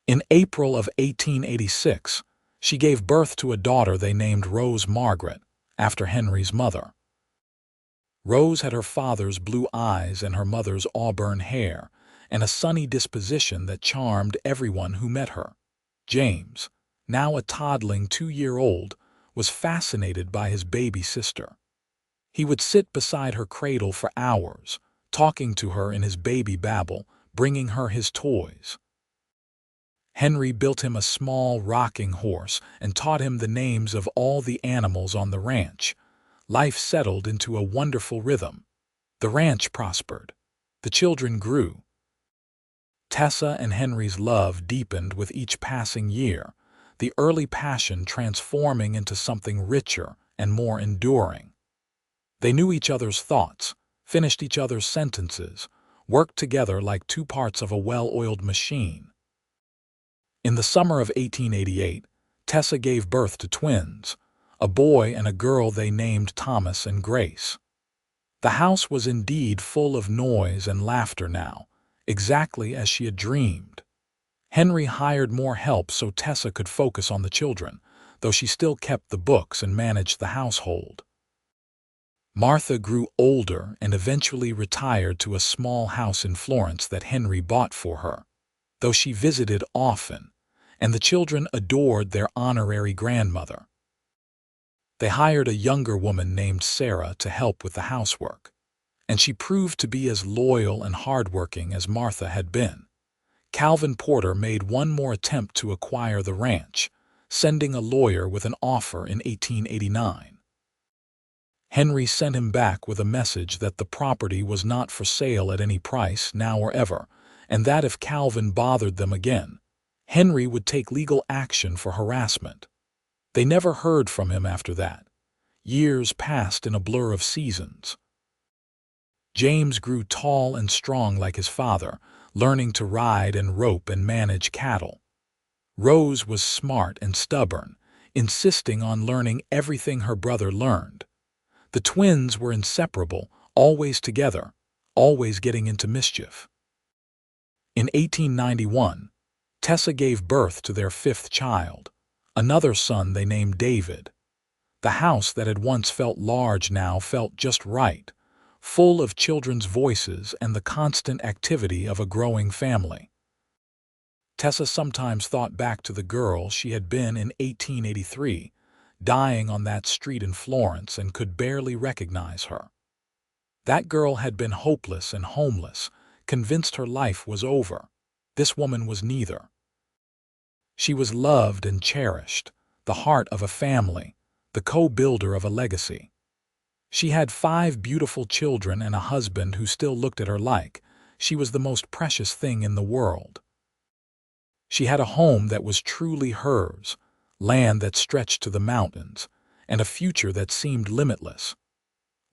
In April of 1886, she gave birth to a daughter they named Rose Margaret, after Henry's mother. Rose had her father's blue eyes and her mother's auburn hair, and a sunny disposition that charmed everyone who met her. James, now a toddling 2-year-old, was fascinated by his baby sister. He would sit beside her cradle for hours, talking to her in his baby babble, bringing her his toys. Henry built him a small rocking horse and taught him the names of all the animals on the ranch. Life settled into a wonderful rhythm. The ranch prospered. The children grew. Tessa and Henry's love deepened with each passing year, the early passion transforming into something richer and more enduring. They knew each other's thoughts, finished each other's sentences, worked together like 2 parts of a well-oiled machine. In the summer of 1888, Tessa gave birth to twins, a boy and a girl they named Thomas and Grace. The house was indeed full of noise and laughter now, exactly as she had dreamed. Henry hired more help so Tessa could focus on the children, though she still kept the books and managed the household. Martha grew older and eventually retired to a small house in Florence that Henry bought for her, though she visited often, and the children adored their honorary grandmother. They hired a younger woman named Sarah to help with the housework, and she proved to be as loyal and hardworking as Martha had been. Calvin Porter made one more attempt to acquire the ranch, sending a lawyer with an offer in 1889. Henry sent him back with a message that the property was not for sale at any price now or ever, and that if Calvin bothered them again, Henry would take legal action for harassment. They never heard from him after that. Years passed in a blur of seasons. James grew tall and strong like his father, learning to ride and rope and manage cattle. Rose was smart and stubborn, insisting on learning everything her brother learned. The twins were inseparable, always together, always getting into mischief. In 1891, Tessa gave birth to their 5th child, another son they named David. The house that had once felt large now felt just right, full of children's voices and the constant activity of a growing family. Tessa sometimes thought back to the girl she had been in 1883, dying on that street in Florence, and could barely recognize her. That girl had been hopeless and homeless, convinced her life was over. This woman was neither. She was loved and cherished, the heart of a family, the co-builder of a legacy. She had 5 beautiful children and a husband who still looked at her like she was the most precious thing in the world. She had a home that was truly hers, land that stretched to the mountains, and a future that seemed limitless.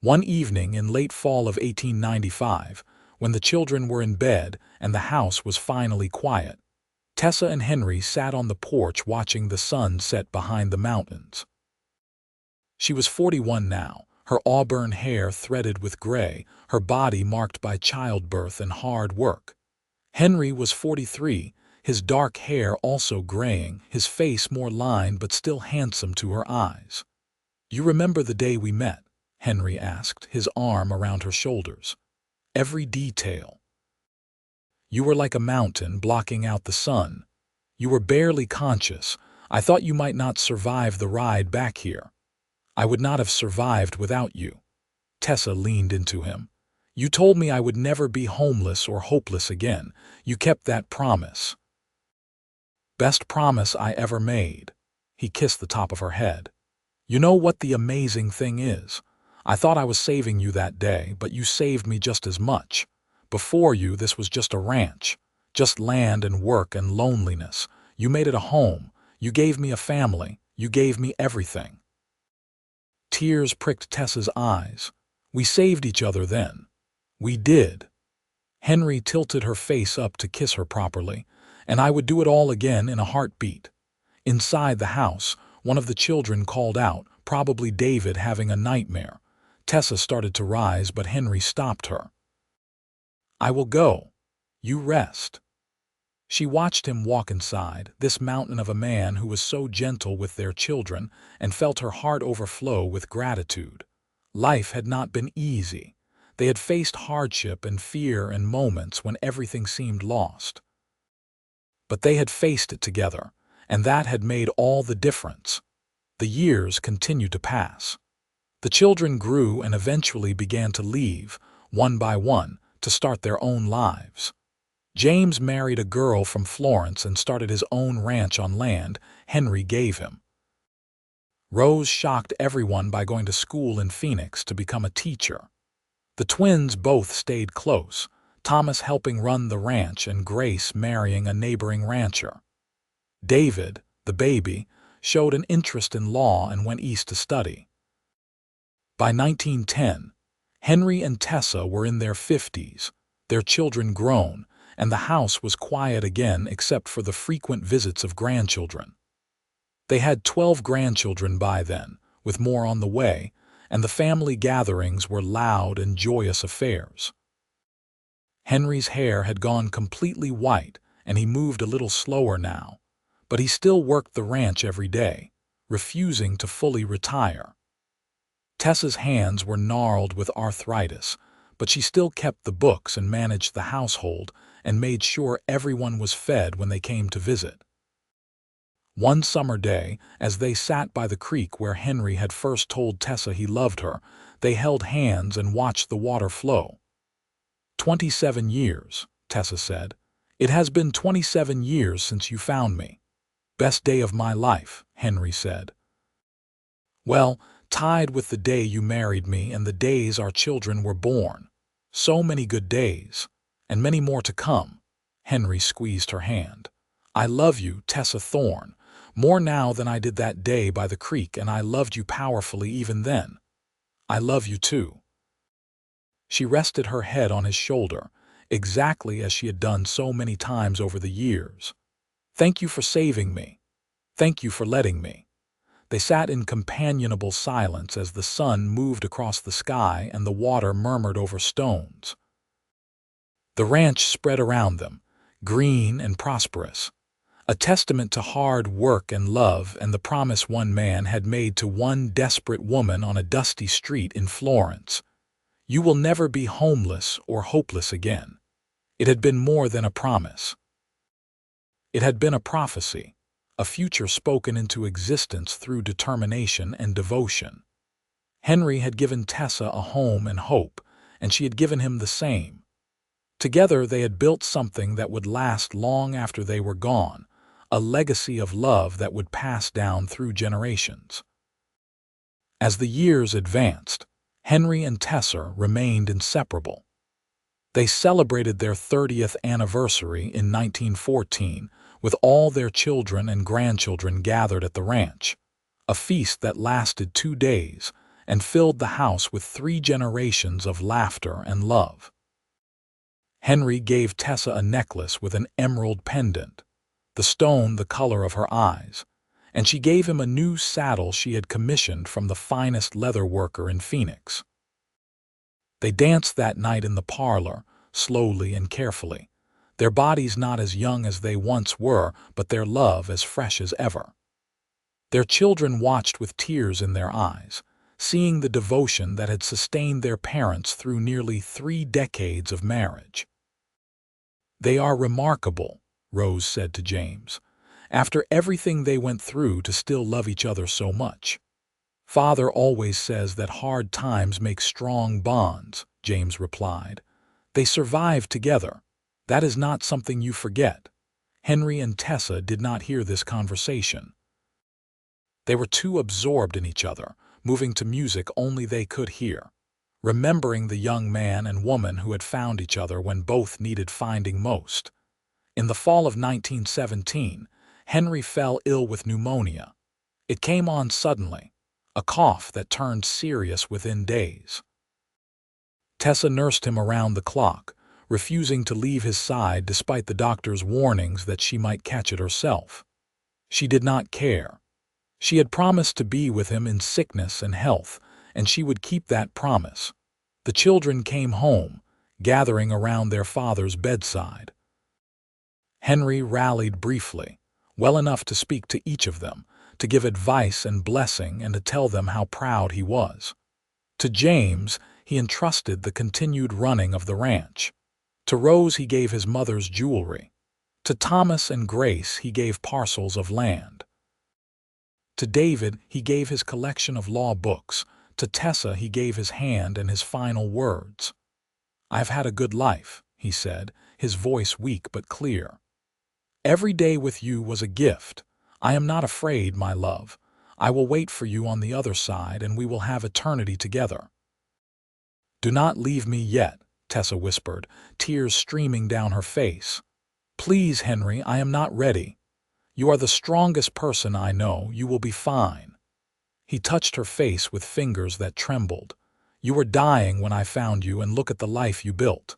One evening in late fall of 1895, when the children were in bed and the house was finally quiet, Tessa and Henry sat on the porch watching the sun set behind the mountains. She was 41 now, her auburn hair threaded with gray, her body marked by childbirth and hard work. Henry was 43, his dark hair also graying, his face more lined but still handsome to her eyes. "You remember the day we met?" Henry asked, his arm around her shoulders. "Every detail. You were like a mountain blocking out the sun. You were barely conscious. I thought you might not survive the ride back here. I would not have survived without you." Tessa leaned into him. "You told me I would never be homeless or hopeless again. You kept that promise." "Best promise I ever made." He kissed the top of her head. "You know what the amazing thing is? I thought I was saving you that day, but you saved me just as much. Before you, this was just a ranch, just land and work and loneliness. You made it a home. You gave me a family. You gave me everything." Tears pricked Tessa's eyes. "We saved each other then." "We did." Henry tilted her face up to kiss her properly, "and I would do it all again in a heartbeat." Inside the house, one of the children called out, probably David having a nightmare. Tessa started to rise, but Henry stopped her. "I will go. You rest." She watched him walk inside, this mountain of a man who was so gentle with their children, and felt her heart overflow with gratitude. Life had not been easy. They had faced hardship and fear and moments when everything seemed lost. But they had faced it together, and that had made all the difference. The years continued to pass. The children grew and eventually began to leave, one by one, to start their own lives. James married a girl from Florence and started his own ranch on land Henry gave him. Rose shocked everyone by going to school in Phoenix to become a teacher. The twins both stayed close, Thomas helping run the ranch and Grace marrying a neighboring rancher. David, the baby, showed an interest in law and went east to study. By 1910, Henry and Tessa were in their 50s, their children grown, and the house was quiet again except for the frequent visits of grandchildren. They had 12 grandchildren by then, with more on the way, and the family gatherings were loud and joyous affairs. Henry's hair had gone completely white, and he moved a little slower now, but he still worked the ranch every day, refusing to fully retire. Tessa's hands were gnarled with arthritis, but she still kept the books and managed the household and made sure everyone was fed when they came to visit. One summer day, as they sat by the creek where Henry had first told Tessa he loved her, they held hands and watched the water flow. 27 years, Tessa said. "It has been 27 years since you found me." "Best day of my life," Henry said. "Well, tied with the day you married me and the days our children were born. So many good days, and many more to come." Henry squeezed her hand. "I love you, Tessa Thorne, more now than I did that day by the creek, and I loved you powerfully even then. I love you too." She rested her head on his shoulder, exactly as she had done so many times over the years. "Thank you for saving me. Thank you for letting me." They sat in companionable silence as the sun moved across the sky and the water murmured over stones. The ranch spread around them, green and prosperous, a testament to hard work and love and the promise one man had made to one desperate woman on a dusty street in Florence. "You will never be homeless or hopeless again." It had been more than a promise. It had been a prophecy, a future spoken into existence through determination and devotion. Henry had given Tessa a home and hope, and she had given him the same. Together they had built something that would last long after they were gone, a legacy of love that would pass down through generations. As the years advanced, Henry and Tessa remained inseparable. They celebrated their 30th anniversary in 1914, with all their children and grandchildren gathered at the ranch, a feast that lasted 2 days and filled the house with 3 generations of laughter and love. Henry gave Tessa a necklace with an emerald pendant, the stone the color of her eyes, and she gave him a new saddle she had commissioned from the finest leather worker in Phoenix. They danced that night in the parlor, slowly and carefully, their bodies not as young as they once were, but their love as fresh as ever. Their children watched with tears in their eyes, seeing the devotion that had sustained their parents through nearly 3 decades of marriage. "They are remarkable," Rose said to James, "after everything they went through to still love each other so much." "Father always says that hard times make strong bonds," James replied. "They survived together. That is not something you forget." Henry and Tessa did not hear this conversation. They were too absorbed in each other, moving to music only they could hear, remembering the young man and woman who had found each other when both needed finding most. In the fall of 1917, Henry fell ill with pneumonia. It came on suddenly, a cough that turned serious within days. Tessa nursed him around the clock, refusing to leave his side despite the doctor's warnings that she might catch it herself. She did not care. She had promised to be with him in sickness and health, and she would keep that promise. The children came home, gathering around their father's bedside. Henry rallied briefly, well enough to speak to each of them, to give advice and blessing and to tell them how proud he was. To James, he entrusted the continued running of the ranch. To Rose he gave his mother's jewelry. To Thomas and Grace he gave parcels of land. To David he gave his collection of law books. To Tessa he gave his hand and his final words. "I've had a good life," he said, his voice weak but clear. "Every day with you was a gift. I am not afraid, my love. I will wait for you on the other side, and we will have eternity together." "Do not leave me yet," Tessa whispered, tears streaming down her face. "Please, Henry, I am not ready. You are the strongest person I know. You will be fine." He touched her face with fingers that trembled. "You were dying when I found you, and look at the life you built.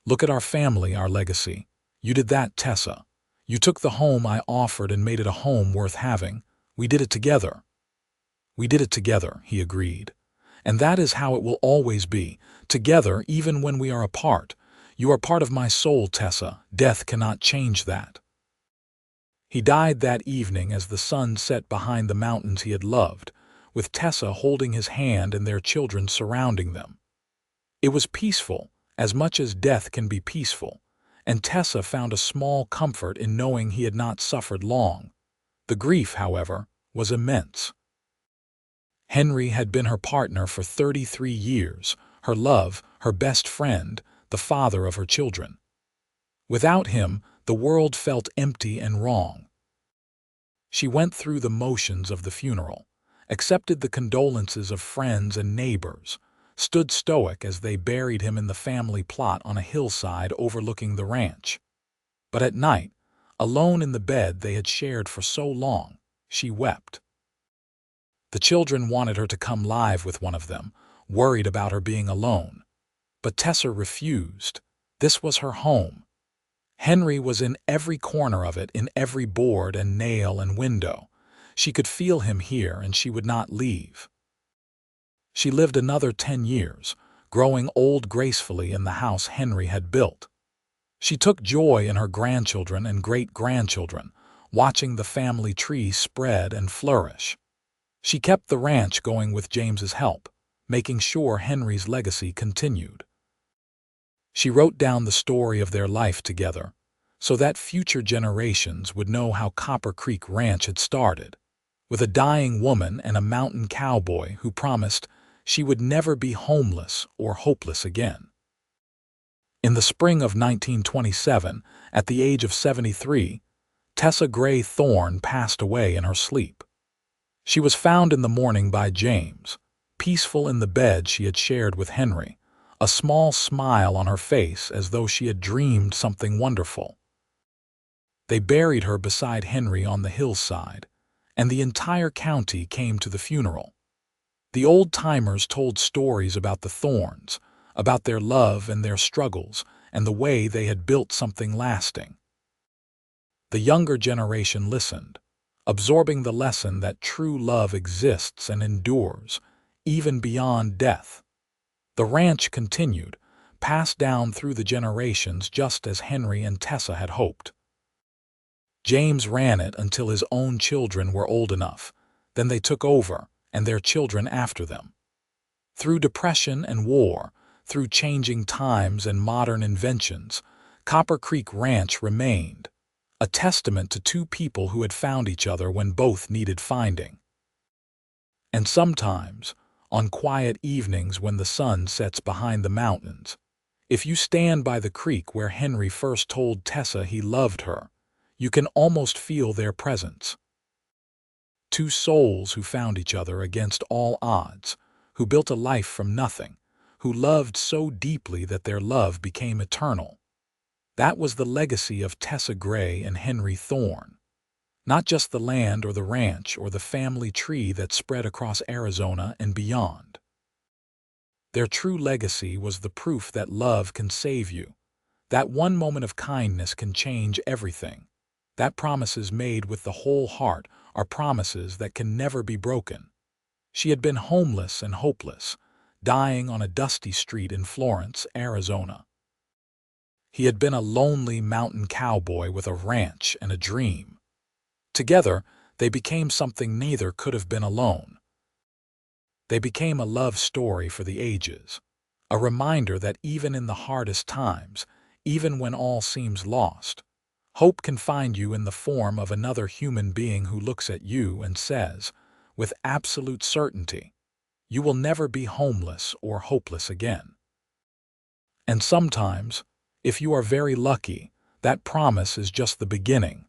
Look at our family, our legacy. You did that, Tessa. You took the home I offered and made it a home worth having. We did it together." "We did it together," he agreed. "And that is how it will always be, together even when we are apart. You are part of my soul, Tessa. Death cannot change that." He died that evening as the sun set behind the mountains he had loved, with Tessa holding his hand and their children surrounding them. It was peaceful, as much as death can be peaceful, and Tessa found a small comfort in knowing he had not suffered long. The grief, however, was immense. Henry had been her partner for 33 years, her love, her best friend, the father of her children. Without him, the world felt empty and wrong. She went through the motions of the funeral, accepted the condolences of friends and neighbors, stood stoic as they buried him in the family plot on a hillside overlooking the ranch. But at night, alone in the bed they had shared for so long, she wept. The children wanted her to come live with one of them, worried about her being alone. But Tessa refused. This was her home. Henry was in every corner of it, in every board and nail and window. She could feel him here, and she would not leave. She lived another 10 years, growing old gracefully in the house Henry had built. She took joy in her grandchildren and great-grandchildren, watching the family tree spread and flourish. She kept the ranch going with James's help, making sure Henry's legacy continued. She wrote down the story of their life together, so that future generations would know how Copper Creek Ranch had started, with a dying woman and a mountain cowboy who promised she would never be homeless or hopeless again. In the spring of 1927, at the age of 73, Tessa Grey Thorne passed away in her sleep. She was found in the morning by James, peaceful in the bed she had shared with Henry, a small smile on her face as though she had dreamed something wonderful. They buried her beside Henry on the hillside, and the entire county came to the funeral. The old-timers told stories about the Thornes, about their love and their struggles, and the way they had built something lasting. The younger generation listened, absorbing the lesson that true love exists and endures, even beyond death. The ranch continued, passed down through the generations just as Henry and Tessa had hoped. James ran it until his own children were old enough. Then they took over, and their children after them. Through depression and war, through changing times and modern inventions, Copper Creek Ranch remained, a testament to two people who had found each other when both needed finding. And sometimes, on quiet evenings when the sun sets behind the mountains, if you stand by the creek where Henry first told Tessa he loved her, you can almost feel their presence. Two souls who found each other against all odds, who built a life from nothing, who loved so deeply that their love became eternal. That was the legacy of Tessa Grey and Henry Thorne. Not just the land or the ranch or the family tree that spread across Arizona and beyond. Their true legacy was the proof that love can save you, that one moment of kindness can change everything, that promises made with the whole heart are promises that can never be broken. She had been homeless and hopeless, dying on a dusty street in Florence, Arizona. He had been a lonely mountain cowboy with a ranch and a dream. Together, they became something neither could have been alone. They became a love story for the ages, a reminder that even in the hardest times, even when all seems lost, hope can find you in the form of another human being who looks at you and says, with absolute certainty, you will never be homeless or hopeless again. And sometimes, if you are very lucky, that promise is just the beginning,